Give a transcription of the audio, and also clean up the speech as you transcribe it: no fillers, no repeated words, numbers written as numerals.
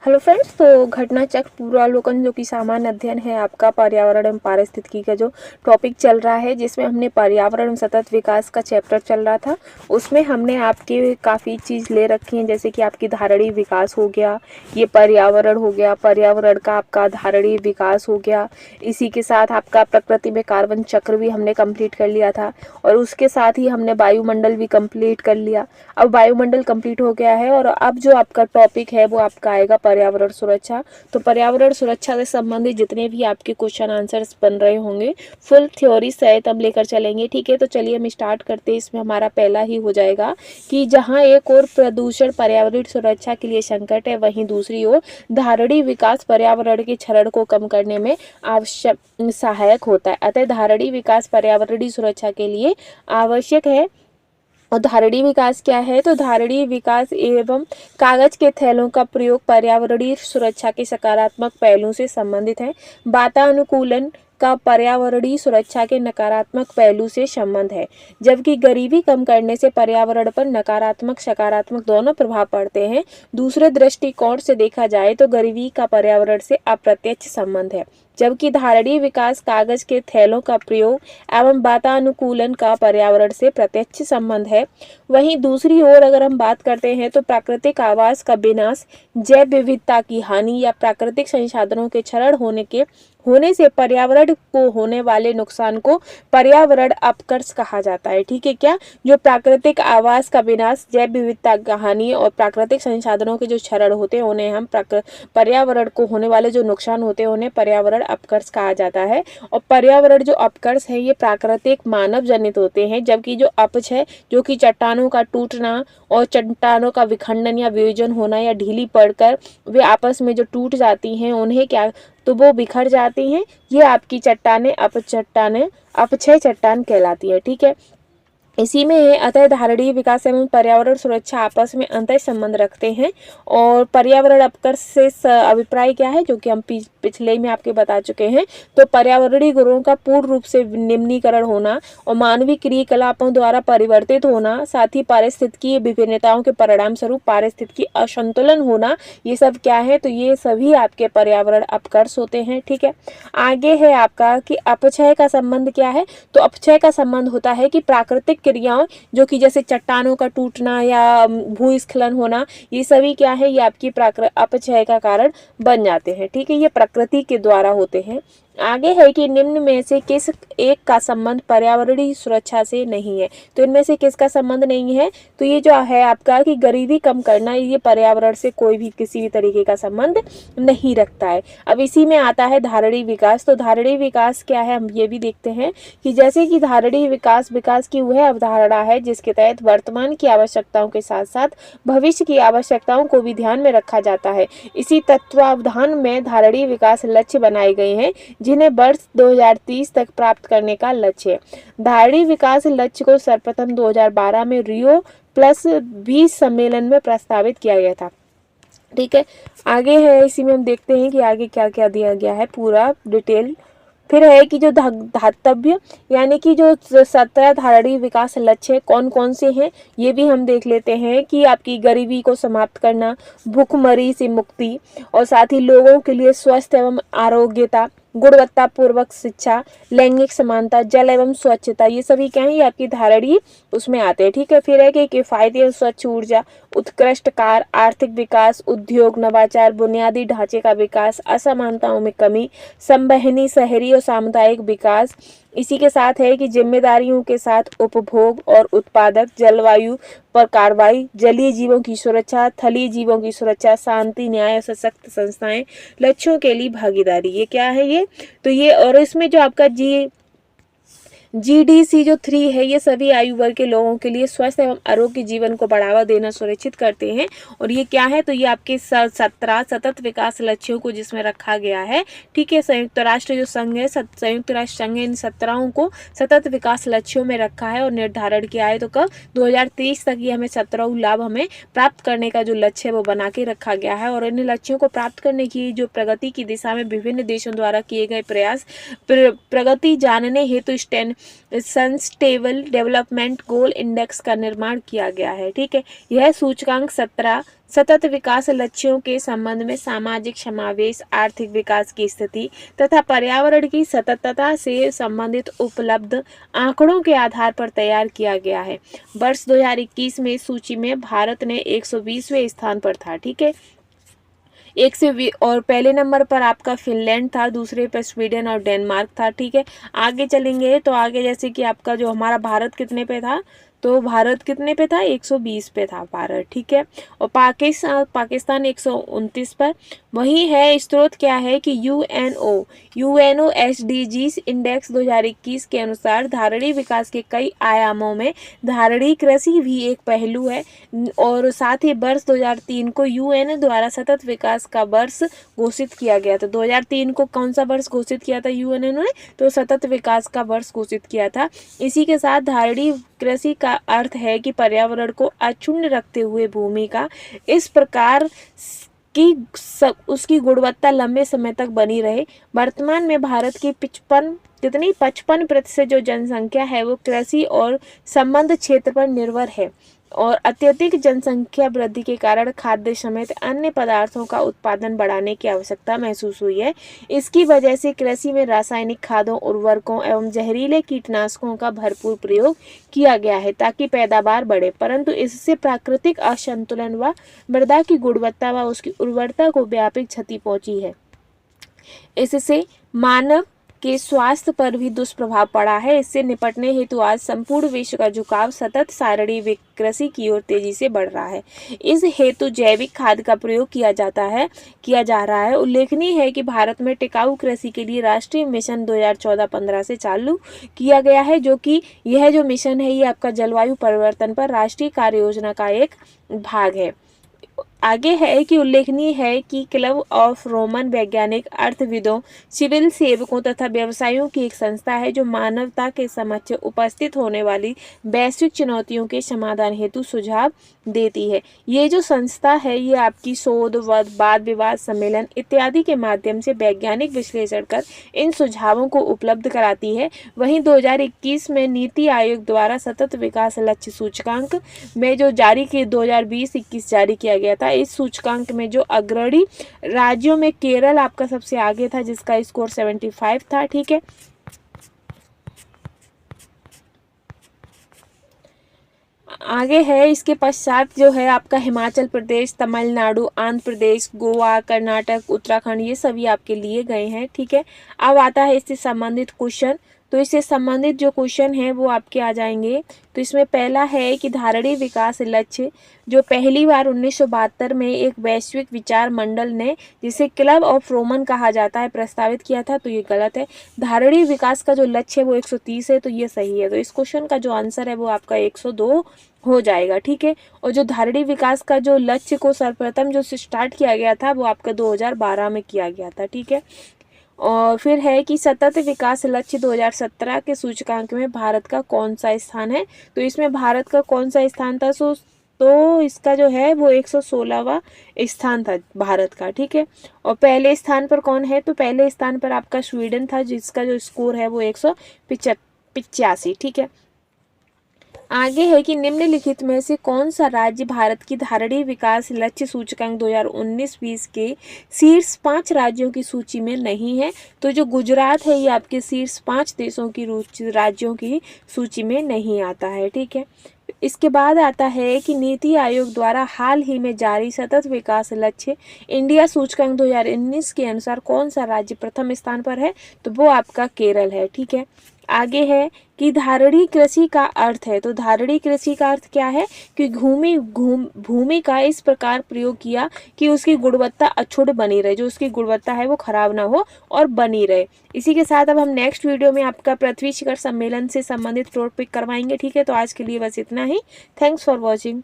Hello friends, तो घटना चक्र पूर्वावलोकन जो कि सामान्य अध्ययन है आपका पर्यावरण एवं पारिस्थितिकी का जो टॉपिक चल रहा है, जिसमें हमने पर्यावरण एवं सतत विकास का चैप्टर चल रहा था। उसमें हमने आपके काफ़ी चीज़ ले रखी हैं, जैसे कि आपकी धारणीय विकास हो गया, ये पर्यावरण हो गया, पर्यावरण का आपका धारणीय विकास हो गया। इसी के साथ आपका प्रकृति में कार्बन चक्र भी हमने कंप्लीट कर लिया था, और उसके साथ ही हमने वायुमंडल भी कंप्लीट कर लिया। अब वायुमंडल कंप्लीट हो गया है और अब जो आपका टॉपिक है वो आपका आएगा पर्यावरण सुरक्षा। तो पर्यावरण सुरक्षा से संबंधित जितने भी आपके क्वेश्चन आंसर्स बन रहे होंगे, फुल थ्योरी सहित हम लेकर चलेंगे। ठीक है, तो चलिए हम स्टार्ट करते हैं। इसमें हमारा पहला ही हो जाएगा कि जहाँ एक और प्रदूषण पर्यावरण सुरक्षा के लिए संकट है, वहीं दूसरी ओर धारणीय विकास पर्यावरण के क्षरण को कम करने में आवश्यक सहायक होता है। अतः धारणीय विकास पर्यावरणीय सुरक्षा के लिए आवश्यक है। और धारणीय विकास क्या है? तो धारणीय विकास एवं कागज के थैलों का प्रयोग पर्यावरणीय सुरक्षा के सकारात्मक पहलुओं से संबंधित है। वातानुकूलन का पर्यावरणीय सुरक्षा के नकारात्मक पहलू से संबंध है, जबकि गरीबी कम करने से पर्यावरण पर नकारात्मक सकारात्मक दोनों प्रभाव पड़ते हैं। दूसरे दृष्टिकोण से देखा जाए तो गरीबी का पर्यावरण से अप्रत्यक्ष संबंध है, जबकि धारणीय विकास कागज के थैलों का प्रयोग एवं वातानुकूलन का पर्यावरण से प्रत्यक्ष संबंध है। वहीं दूसरी ओर अगर हम बात करते हैं तो प्राकृतिक आवास का विनाश, जैव विविधता की हानि या प्राकृतिक संसाधनों के क्षरण होने से पर्यावरण को होने वाले नुकसान को पर्यावरण अपकर्ष कहा जाता है। ठीक है क्या? जो प्राकृतिक आवास का विनाश, जैव विविधता की हानि और प्राकृतिक संसाधनों के जो क्षरण होते हैं उन्हें हम पर्यावरण को होने वाले जो नुकसान होते हैं उन्हें पर्यावरण अपकर्ष कहा जाता है। और पर्यावरण जो अपकर्ष है ये प्राकृतिक मानव जनित होते हैं, जबकि जो अपच है जो कि चट्टानों का टूटना और चट्टानों का विखंडन या वियोजन होना या ढीली पड़कर वे आपस में जो टूट जाती हैं उन्हें क्या, तो वो बिखर जाती हैं। ये आपकी चट्टानें अपक्षय चट्टान कहलाती है। ठीक है, इसी में है। अतः धारणीय विकास एवं पर्यावरण सुरक्षा आपस में अंतर संबंध रखते हैं। और पर्यावरण अपकर्ष से अभिप्राय क्या है, जो कि हम पिछले में आपके बता चुके हैं। तो पर्यावरणीय गुणों का पूर्ण रूप से निम्नीकरण होना और मानवीय क्रियाकलापों द्वारा परिवर्तित होना, साथ ही पारिस्थितिकी विभिन्नताओं के परिणाम स्वरूप पारिस्थितिकी असंतुलन होना, ये सब क्या है? तो ये सभी आपके पर्यावरण अपकर्ष होते हैं। ठीक है, आगे है आपका कि अपक्षय का संबंध क्या है। तो अपक्षय का संबंध होता है कि प्राकृतिक क्रियाओं जो कि जैसे चट्टानों का टूटना या भूस्खलन होना, ये सभी क्या है? ये आपकी अपक्षय का कारण बन जाते हैं। ठीक है, ये प्रकृति के द्वारा होते हैं। आगे है कि निम्न में से किस एक का संबंध पर्यावरणीय सुरक्षा से नहीं है। तो इनमें से किसका संबंध नहीं है? तो ये जो है आपका कि गरीबी कम करना, ये पर्यावरण से कोई भी किसी भी तरीके का संबंध नहीं रखता है। अब इसी में आता है धारणीय विकास। तो धारणीय विकास क्या है, हम ये भी देखते हैं कि जैसे कि धारणीय विकास की वह अवधारणा है जिसके तहत वर्तमान की आवश्यकताओं के साथ साथ भविष्य की आवश्यकताओं को भी ध्यान में रखा जाता है। इसी तत्वावधान में धारणीय विकास लक्ष्य बनाए गए हैं, जिन्हें वर्ष 2030 तक प्राप्त करने का लक्ष्य है। धारणीय विकास लक्ष्य को सर्वप्रथम 2012 में Rio+20 सम्मेलन में प्रस्तावित किया गया था। ठीक है, आगे है, इसी में हम देखते हैं कि आगे क्या क्या दिया गया है पूरा डिटेल। फिर है कि जो धातव्य यानी कि जो 17 धारणीय विकास लक्ष्य कौन कौन से हैं, ये भी हम देख लेते हैं कि आपकी गरीबी को समाप्त करना, भूखमरी से मुक्ति, और साथ ही लोगों के लिए स्वस्थ एवं आरोग्यता, गुणवत्ता पूर्वक शिक्षा, लैंगिक समानता, जल एवं स्वच्छता, ये सभी क्या है? ये आपकी धारणीय उसमें आते हैं। ठीक है, फिर है कि किफायती और स्वच्छ ऊर्जा, उत्कृष्ट कार्य, आर्थिक विकास, उद्योग, नवाचार, बुनियादी ढांचे का विकास, असमानताओं में कमी, संवहनी शहरी और सामुदायिक विकास। इसी के साथ है कि जिम्मेदारियों के साथ उपभोग और उत्पादक, जलवायु पर कार्रवाई, जलीय जीवों की सुरक्षा, थलीय जीवों की सुरक्षा, शांति, न्याय और सशक्त संस्थाएं, लक्ष्यों के लिए भागीदारी। ये क्या है? ये तो ये, और इसमें जो आपका GDC जो 3 है, ये सभी आयु वर्ग के लोगों के लिए स्वस्थ एवं आरोग्य जीवन को बढ़ावा देना सुनिश्चित करते हैं। और ये क्या है? तो ये आपके 17 सतत विकास लक्ष्यों को जिसमें रखा गया है। ठीक है, संयुक्त राष्ट्र जो संघ है, संयुक्त राष्ट्र संघ, इन 17 को सतत विकास लक्ष्यों में रखा है और निर्धारण किया है। तो कब? 2030 तक ये हमें 17 लाभ हमें प्राप्त करने का जो लक्ष्य है वो बना के रखा गया है। और इन लक्ष्यों को प्राप्त करने की जो प्रगति की दिशा में विभिन्न देशों द्वारा किए गए प्रयास, प्रगति जानने हेतु सस्टेनेबल डेवलपमेंट गोल इंडेक्स का निर्माण किया गया है। ठीक है, यह सूचकांक 17 सतत विकास लक्ष्यों के संबंध में सामाजिक समावेश, आर्थिक विकास की स्थिति तथा पर्यावरण की सततता से संबंधित उपलब्ध आंकड़ों के आधार पर तैयार किया गया है। वर्ष 2021 में इस सूची में भारत ने 120वें स्थान पर था। ठीक है, और पहले नंबर पर आपका फिनलैंड था, दूसरे पर स्वीडन और डेनमार्क था। ठीक है, आगे चलेंगे तो आगे जैसे कि आपका जो हमारा भारत कितने पे था, तो भारत कितने पे था, 120 पे था भारत। ठीक है, और पाकिस्तान 129 पर। वही है, स्रोत क्या है कि यूएनओ एसडीजीज इंडेक्स 2021 के अनुसार धारणीय विकास के कई आयामों में धारणीय कृषि भी एक पहलू है। और साथ ही वर्ष 2003 को यूएन द्वारा सतत विकास का वर्ष घोषित किया गया था। 2003 को कौन सा वर्ष घोषित किया था यूएन ने, तो सतत विकास का वर्ष घोषित किया था। इसी के साथ धारणीय कृषि का अर्थ है कि पर्यावरण को अक्षुण्ण रखते हुए भूमि का इस प्रकार कि उसकी गुणवत्ता लंबे समय तक बनी रहे। वर्तमान में भारत की 55% जो जनसंख्या है वो कृषि और संबद्ध क्षेत्र पर निर्भर है और अत्यधिक जनसंख्या वृद्धि के कारण खाद्य समेत अन्य पदार्थों का उत्पादन बढ़ाने की आवश्यकता महसूस हुई है। इसकी वजह से कृषि में रासायनिक खादों, उर्वरकों एवं जहरीले कीटनाशकों का भरपूर प्रयोग किया गया है ताकि पैदावार बढ़े, परंतु इससे प्राकृतिक असंतुलन व मृदा की गुणवत्ता व उसकी उर्वरता को व्यापक क्षति पहुंची है। इससे मानव के स्वास्थ्य पर भी दुष्प्रभाव पड़ा है। इससे निपटने हेतु आज संपूर्ण विश्व का झुकाव सतत सारणीय कृषि की ओर तेजी से बढ़ रहा है। इस हेतु जैविक खाद का प्रयोग किया जा रहा है। उल्लेखनीय है कि भारत में टिकाऊ कृषि के लिए राष्ट्रीय मिशन 2014-15 से चालू किया गया है, जो कि यह जो मिशन है ये आपका जलवायु परिवर्तन पर राष्ट्रीय कार्य योजना का एक भाग है। आगे है कि उल्लेखनीय है कि क्लब ऑफ रोमन वैज्ञानिक, अर्थविदों, सिविल सेवकों तथा व्यवसायियों की एक संस्था है जो मानवता के समक्ष उपस्थित होने वाली वैश्विक चुनौतियों के समाधान हेतु सुझाव देती है। ये जो संस्था है ये आपकी शोध, वाद विवाद, सम्मेलन इत्यादि के माध्यम से वैज्ञानिक विश्लेषण कर इन सुझावों को उपलब्ध कराती है। वहीं 2021 में नीति आयोग द्वारा सतत विकास लक्ष्य सूचकांक में जो 2020-21 जारी किया गया था, इस सूचकांक में जो अग्रणी राज्यों में केरल आपका सबसे आगे था जिसका स्कोर 75 था। ठीक है, आगे है इसके पश्चात जो है आपका हिमाचल प्रदेश, तमिलनाडु, आंध्र प्रदेश, गोवा, कर्नाटक, उत्तराखंड, ये सभी आपके लिए गए हैं। ठीक है, अब आता है इससे संबंधित क्वेश्चन। तो इससे संबंधित जो क्वेश्चन है वो आपके आ जाएंगे। तो इसमें पहला है कि धारणीय विकास लक्ष्य जो पहली बार 1972 में एक वैश्विक विचार मंडल ने, जिसे क्लब ऑफ रोमन कहा जाता है, प्रस्तावित किया था, तो ये गलत है। धारणीय विकास का जो लक्ष्य है वो 130 है, तो ये सही है। तो इस क्वेश्चन का जो आंसर है वो आपका 102 हो जाएगा। ठीक है, और जो धारणीय विकास का जो लक्ष्य को सर्वप्रथम जो स्टार्ट किया गया था वो आपका 2012 में किया गया था। ठीक है, और फिर है कि सतत विकास लक्ष्य 2017 के सूचकांक में भारत का कौन सा स्थान है। तो इसमें भारत का कौन सा स्थान था, तो इसका जो है वो 116वां स्थान था भारत का। ठीक है, और पहले स्थान पर कौन है, तो पहले स्थान पर आपका स्वीडन था जिसका जो स्कोर है वो 185। ठीक है, आगे है कि निम्नलिखित में से कौन सा राज्य भारत की धारणीय विकास लक्ष्य सूचकांक 2019-20 के शीर्ष 5 राज्यों की सूची में नहीं है। तो जो गुजरात है ये आपके शीर्ष 5 देशों की राज्यों की सूची में नहीं आता है। ठीक है, इसके बाद आता है कि नीति आयोग द्वारा हाल ही में जारी सतत विकास लक्ष्य इंडिया सूचकांक 2019 के अनुसार कौन सा राज्य प्रथम स्थान पर है, तो वो आपका केरल है। ठीक है, आगे है कि धारणीय कृषि का अर्थ है। तो धारणीय कृषि का अर्थ क्या है कि भूमि का इस प्रकार प्रयोग किया कि उसकी गुणवत्ता अक्षुण्ण बनी रहे, जो उसकी गुणवत्ता है वो खराब ना हो और बनी रहे। इसी के साथ अब हम नेक्स्ट वीडियो में आपका पृथ्वी शिखर सम्मेलन से संबंधित टॉपिक करवाएंगे। ठीक है, तो आज के लिए बस इतना ही। Thanks for watching.